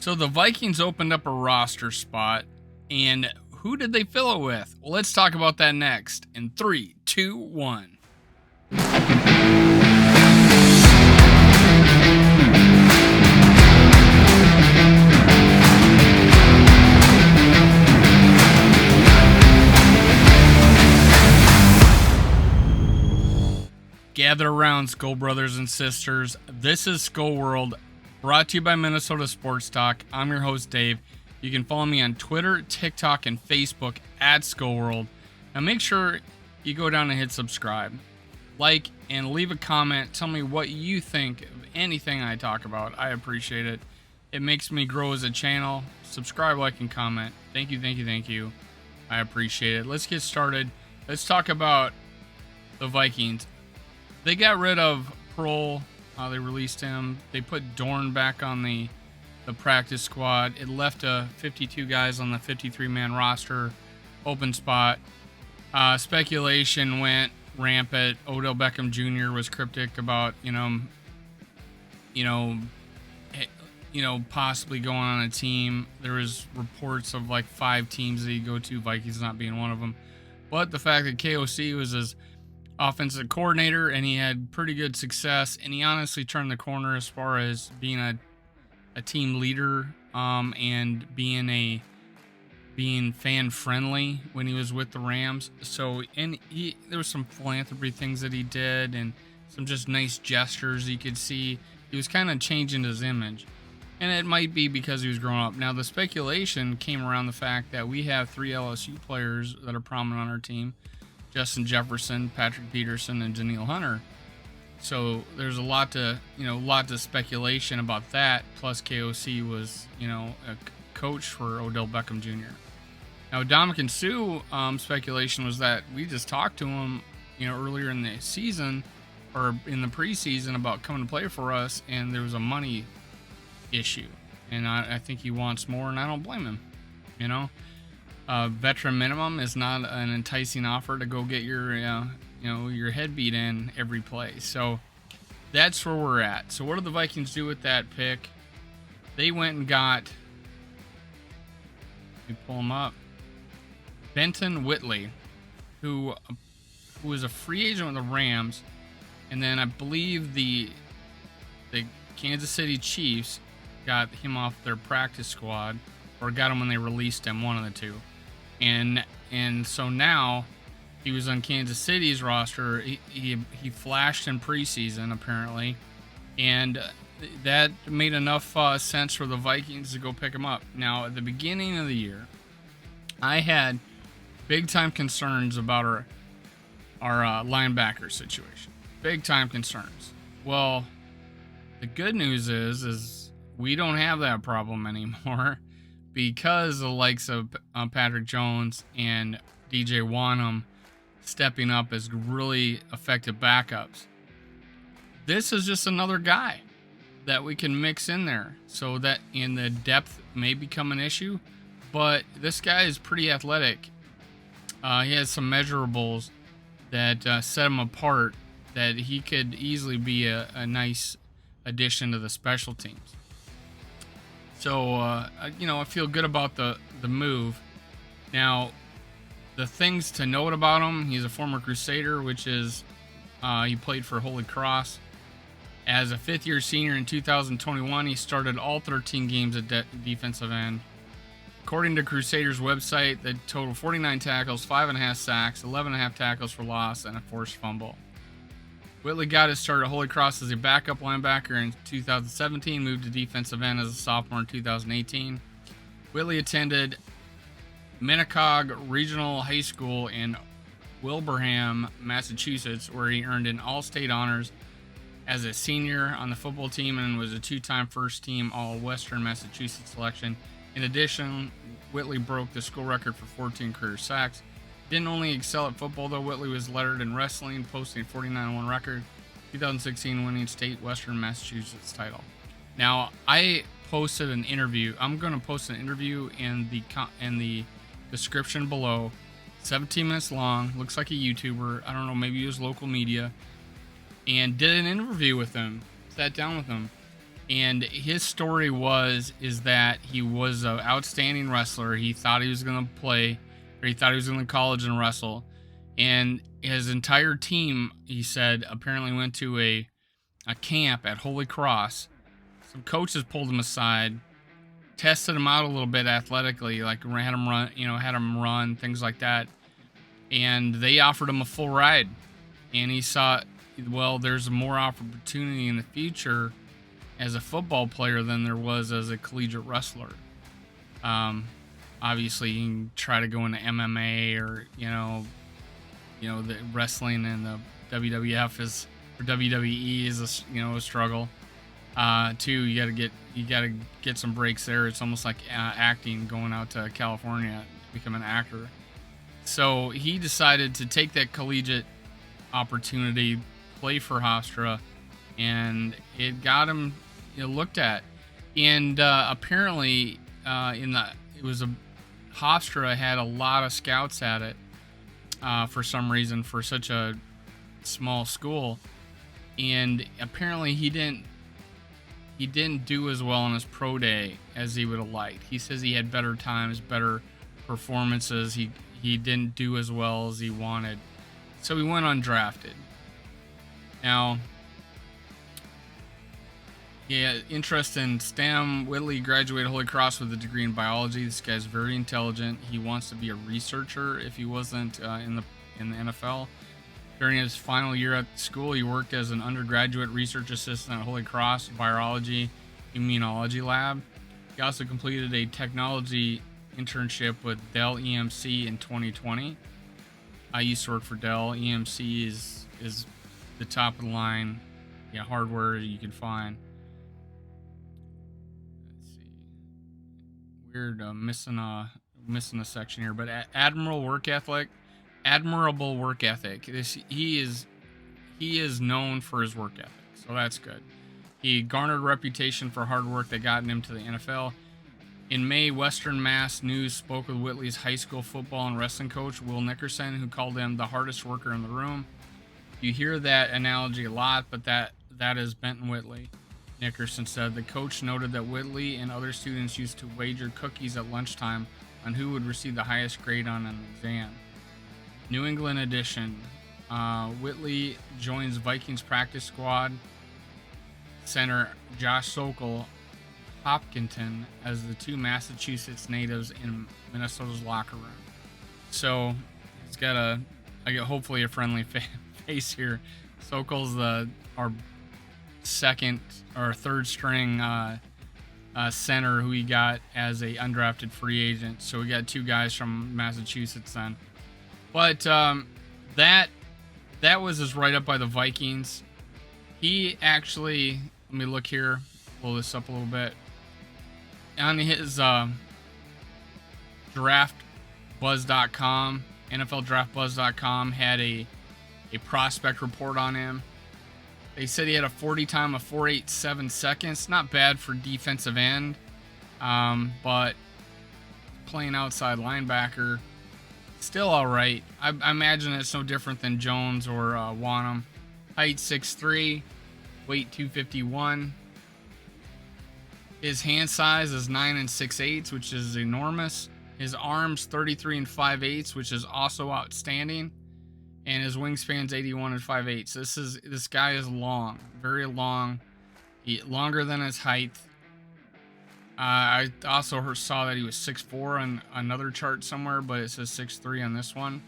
So the Vikings opened up a roster spot, and who did they fill it with? Well, let's talk about that next in 3, 2, 1. Gather around, Skull brothers and sisters. This is Skull World, brought to you by Minnesota Sports Talk. I'm your host, Dave. You can follow me on Twitter, TikTok, and Facebook at Skull World. Now make sure you go down and hit subscribe, like, and leave a comment. Tell me what you think of anything I talk about. I appreciate it. It makes me grow as a channel. Subscribe, like, and comment. Thank you, thank you, thank you. I appreciate it. Let's get started. Let's talk about the Vikings. They got rid of Prohl. They released him. They put Dorn back on the practice squad. It left 52 guys on the 53-man roster open spot. Speculation went rampant. Odell Beckham Jr. was cryptic about possibly going on a team. There was reports of like 5 teams that he'd go to, Vikings not being one of them. But the fact that KOC was his offensive coordinator and he had pretty good success, and he honestly turned the corner as far as being a team leader and being fan friendly when he was with the Rams. So, and there was some philanthropy things that he did and some just nice gestures you could see. He was kind of changing his image, and it might be because he was growing up. Now the speculation came around the fact that we have 3 LSU players that are prominent on our team: Justin Jefferson, Patrick Peterson, and Danielle Hunter. So there's a lot to speculation about that. Plus KOC was, a coach for Odell Beckham Jr. Now Dominican Sue, speculation was that we just talked to him, earlier in the season or in the preseason about coming to play for us, and there was a money issue, and I think he wants more, and I don't blame him. Veteran minimum is not an enticing offer to go get your head beat in every play. So that's where we're at. So what did the Vikings do with that pick? They went and got, let me pull him up, Benton Whitley, who was a free agent with the Rams, and then I believe the Kansas City Chiefs got him off their practice squad, or got him when they released him, one of the two. And so now he was on Kansas City's roster. He flashed in preseason apparently, and that made enough sense for the Vikings to go pick him up. Now at the beginning of the year, I had big time concerns about our linebacker situation. Big time concerns. Well, the good news is we don't have that problem anymore, because the likes of Patrick Jones and DJ Wanham stepping up as really effective backups. This is just another guy that we can mix in there, so that in the depth may become an issue, but this guy is pretty athletic. He has some measurables that set him apart, that he could easily be a nice addition to the special teams. So, I feel good about the move. Now, the things to note about him: he's a former Crusader, which is, he played for Holy Cross. As a 5th-year senior in 2021, he started all 13 games at defensive end. According to Crusaders' website, they total 49 tackles, 5.5 sacks, 11.5 tackles for loss, and a forced fumble. Whitley got his start at Holy Cross as a backup linebacker in 2017, moved to defensive end as a sophomore in 2018. Whitley attended Minnetonka Regional High School in Wilbraham, Massachusetts, where he earned an all-state honors as a senior on the football team and was a 2-time first-team All-Western Massachusetts selection. In addition, Whitley broke the school record for 14 career sacks. Didn't only excel at football, though. Whitley was lettered in wrestling, posting a 49-1 record, 2016 winning state Western Massachusetts title. Now, I posted an interview. I'm going to post an interview in the description below. 17 minutes long. Looks like a YouTuber. I don't know, maybe he was local media. And did an interview with him. Sat down with him. And his story is that he was an outstanding wrestler. He thought he was going to play, or he thought he was going to college and wrestle. And his entire team, he said, apparently went to a camp at Holy Cross. Some coaches pulled him aside, tested him out a little bit athletically, like had him run, things like that. And they offered him a full ride. And he saw, well, there's more opportunity in the future as a football player than there was as a collegiate wrestler. Obviously, you can try to go into MMA or the wrestling and the WWF or WWE is a struggle. Too, you gotta get some breaks there. It's almost like acting, going out to California to become an actor. So he decided to take that collegiate opportunity, play for Hofstra, and it got him looked at. And apparently, Hofstra had a lot of scouts at it for some reason for such a small school, and apparently he didn't do as well on his pro day as he would have liked. He says he had better times, better performances. He didn't do as well as he wanted, so he went undrafted. Now, yeah, interest in STEM. Whitley graduated Holy Cross with a degree in biology. This guy's very intelligent. He wants to be a researcher if he wasn't in the NFL. During his final year at school, he worked as an undergraduate research assistant at Holy Cross Virology Immunology Lab. He also completed a technology internship with Dell EMC in 2020. I used to work for Dell. EMC is the top of the line hardware you can find. Let's see. Weird, missing a section here, but admirable work ethic. He is known for his work ethic, so that's good. He garnered a reputation for hard work that got him to the NFL. In May, Western Mass News spoke with Whitley's high school football and wrestling coach, Will Nickerson, who called him the hardest worker in the room. You hear that analogy a lot, but that is Benton Whitley. Nickerson said the coach noted that Whitley and other students used to wager cookies at lunchtime on who would receive the highest grade on an exam. New England edition. Whitley joins Vikings practice squad center Josh Sokol Hopkinton as the two Massachusetts natives in Minnesota's locker room. So it's got hopefully a friendly face here. Sokol's our second or third string center who we got as a undrafted free agent. So we got two guys from Massachusetts then. But that was his write-up by the Vikings. He actually, let me look here, pull this up a little bit. On his draftbuzz.com, NFLdraftbuzz.com had a prospect report on him. They said he had a 40 time of 4.87 seconds. Not bad for defensive end, but playing outside linebacker, still all right. I imagine it's no different than Jones or Wanham. Height 6'3", weight 251. His hand size is 9 6/8, which is enormous. His arms 33 5/8, which is also outstanding. And his wingspan's 81 5/8. This guy is long, very long, longer than his height. I also saw that he was 6'4" on another chart somewhere, but it says 6'3" on this one.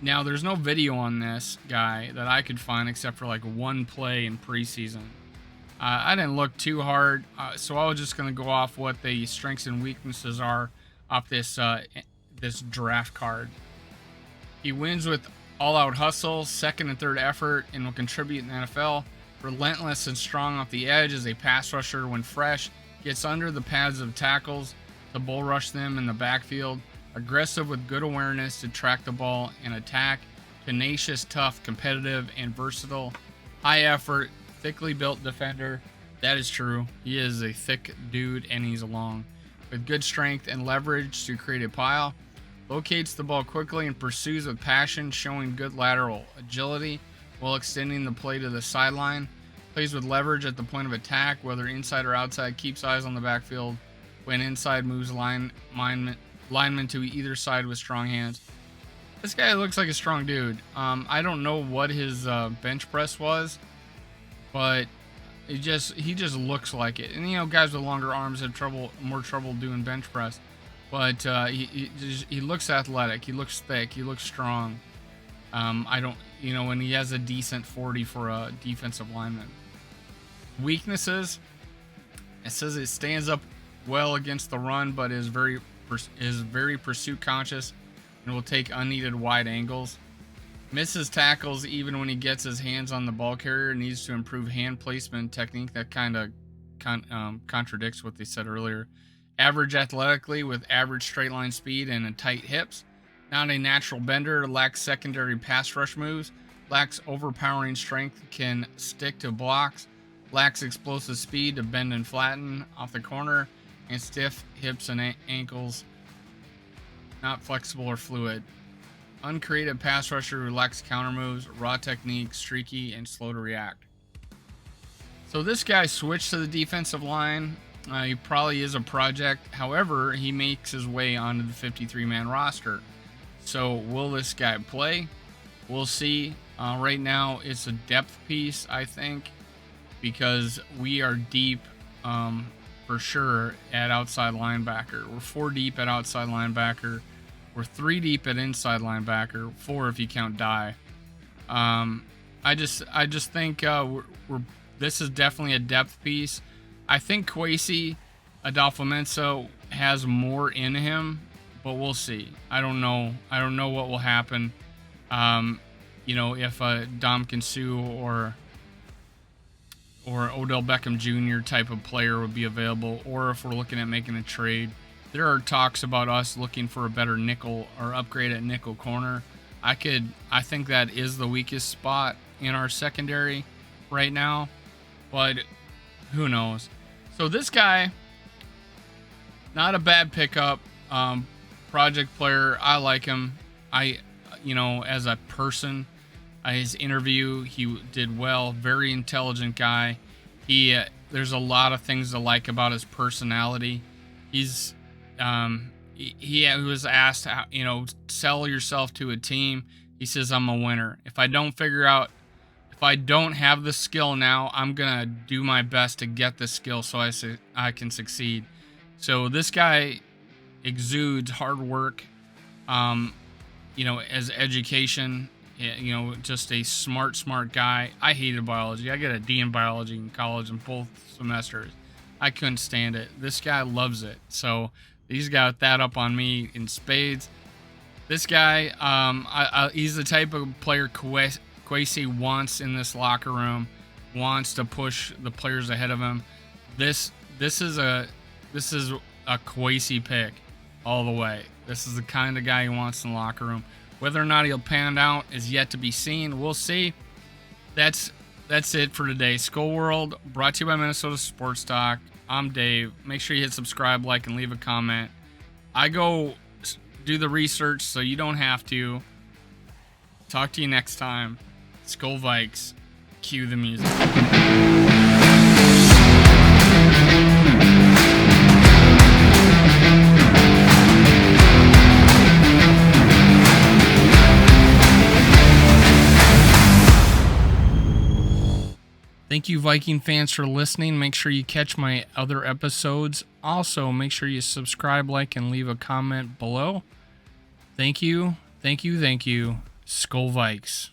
Now, there's no video on this guy that I could find except for like one play in preseason. I didn't look too hard, so I was just going to go off what the strengths and weaknesses are off this draft card. He wins with all-out hustle, second and third effort, and will contribute in the NFL. Relentless and strong off the edge as a pass rusher when fresh. Gets under the pads of tackles to bull rush them in the backfield. Aggressive with good awareness to track the ball and attack. Tenacious, tough, competitive, and versatile. High effort, thickly built defender. That is true. He is a thick dude and he's long. With good strength and leverage to create a pile. Locates the ball quickly and pursues with passion, showing good lateral agility while extending the play to the sideline. Plays with leverage at the point of attack, whether inside or outside. Keeps eyes on the backfield. When inside, moves linemen to either side with strong hands. This guy looks like a strong dude. I don't know what his bench press was, but he just looks like it. And guys with longer arms have more trouble doing bench press. But he looks athletic. He looks thick. He looks strong. And he has a decent 40 for a defensive lineman. Weaknesses. It says it stands up well against the run, but is very pursuit conscious and will take unneeded wide angles. Misses tackles even when he gets his hands on the ball carrier. Needs to improve hand placement technique. That kind of contradicts what they said earlier. Average athletically with average straight line speed and tight hips. Not a natural bender. Lacks secondary pass rush moves. Lacks overpowering strength. Can stick to blocks. Lacks explosive speed to bend and flatten off the corner. And stiff hips and ankles. Not flexible or fluid. Uncreative pass rusher who lacks counter moves, raw technique, streaky, and slow to react. So this guy switched to the defensive line. He probably is a project. However, he makes his way onto the 53-man roster. So will this guy play? We'll see. Right now, it's a depth piece, I think, because we are deep for sure at outside linebacker. We're 4 deep at outside linebacker. We're 3 deep at inside linebacker. 4 if you count Dye. I just think this is definitely a depth piece. I think Kwesi Adolfo-Mensa has more in him, but we'll see. I don't know what will happen. If Ndamukong Suh or Odell Beckham Jr. type of player would be available, or if we're looking at making a trade. There are talks about us looking for a better nickel or upgrade at nickel corner. I think that is the weakest spot in our secondary right now, but who knows? So this guy, not a bad pickup, project player. I like him. As a person, his interview, he did well. Very intelligent guy. There's a lot of things to like about his personality. He was asked, sell yourself to a team. He says, I'm a winner. If I don't have the skill now, I'm going to do my best to get the skill so I can succeed. So this guy exudes hard work, as education, just a smart guy. I hated biology. I got a D in biology in college in both semesters. I couldn't stand it. This guy loves it. So he's got that up on me in spades. This guy, he's the type of player Kwesi wants in this locker room, wants to push the players ahead of him. This is a Kwesi pick all the way. This is the kind of guy he wants in the locker room. Whether or not he'll pan out is yet to be seen. We'll see. That's it for today. Skull World, brought to you by Minnesota Sports Talk. I'm Dave. Make sure you hit subscribe, like, and leave a comment. I go do the research so you don't have to. Talk to you next time. Skull Vikes. Cue the music. Thank you, Viking fans, for listening. Make sure you catch my other episodes. Also, make sure you subscribe, like, and leave a comment below. Thank you. Skull Vikes.